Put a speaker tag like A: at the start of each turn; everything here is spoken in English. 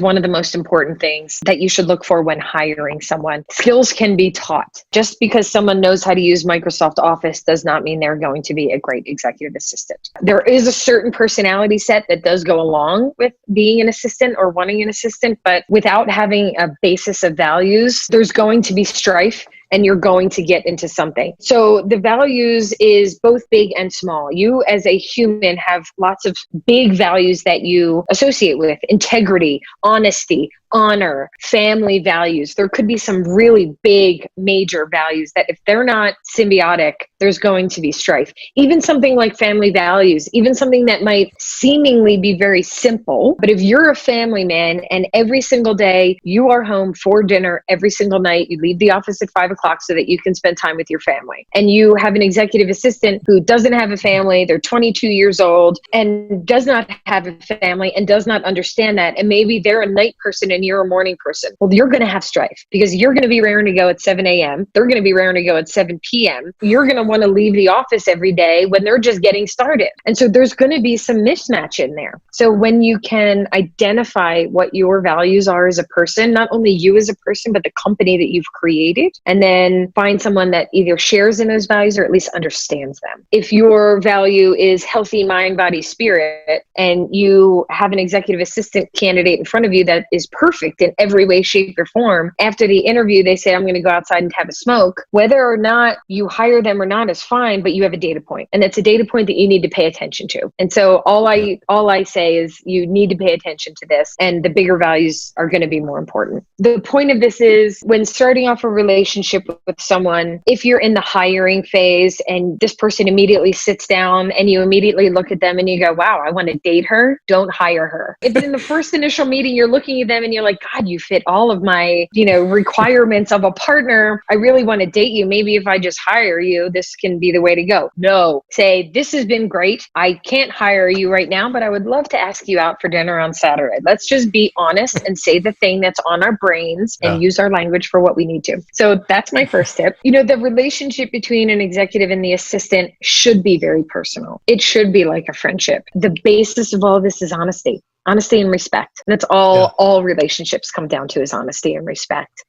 A: one of the most important things that you should look for when hiring someone. Skills can be taught. Just because someone knows how to use Microsoft Office does not mean they're going to be a great executive assistant. There is a certain personality set that does go along with being an assistant or wanting an assistant, but without having a basis of values, there's going to be strife and you're going to get into something. So the values is both big and small. You as a human have lots of big values that you associate with: integrity, honesty, honor, family values. There could be some really big, major values that if they're not symbiotic, there's going to be strife. Even something like family values, even something that might seemingly be very simple, but if you're a family man and every single day you are home for dinner every single night, you leave the office at 5 o'clock so that you can spend time with your family, and you have an executive assistant who doesn't have a family, they're 22 years old and does not have a family and does not understand that, and maybe they're a night person and you're a morning person, well, you're going to have strife because you're going to be raring to go at 7 a.m. They're going to be raring to go at 7 p.m. You're going to want to leave the office every day when they're just getting started. And so there's going to be some mismatch in there. So when you can identify what your values are as a person, not only you as a person, but the company that you've created, and then find someone that either shares in those values or at least understands them. If your value is healthy mind, body, spirit, and you have an executive assistant candidate in front of you that is perfect in every way, shape, or form, after the interview, they say, I'm going to go outside and have a smoke. Whether or not you hire them or not is fine, but you have a data point. And that's a data point that you need to pay attention to. And so all I say is you need to pay attention to this, and the bigger values are going to be more important. The point of this is when starting off a relationship with someone, if you're in the hiring phase and this person immediately sits down and you immediately look at them and you go, wow, I want to date her, don't hire her. If in the first initial meeting, you're looking at them and you're like, God, you fit all of my, requirements of a partner. I really want to date you. Maybe if I just hire you, this can be the way to go. No, say, this has been great. I can't hire you right now, but I would love to ask you out for dinner on Saturday. Let's just be honest and say the thing that's on our brains and use our language for what we need to. So that's my first tip. The relationship between an executive and the assistant should be very personal. It should be like a friendship. The basis of all this is honesty and respect. That's all relationships come down to, is honesty and respect.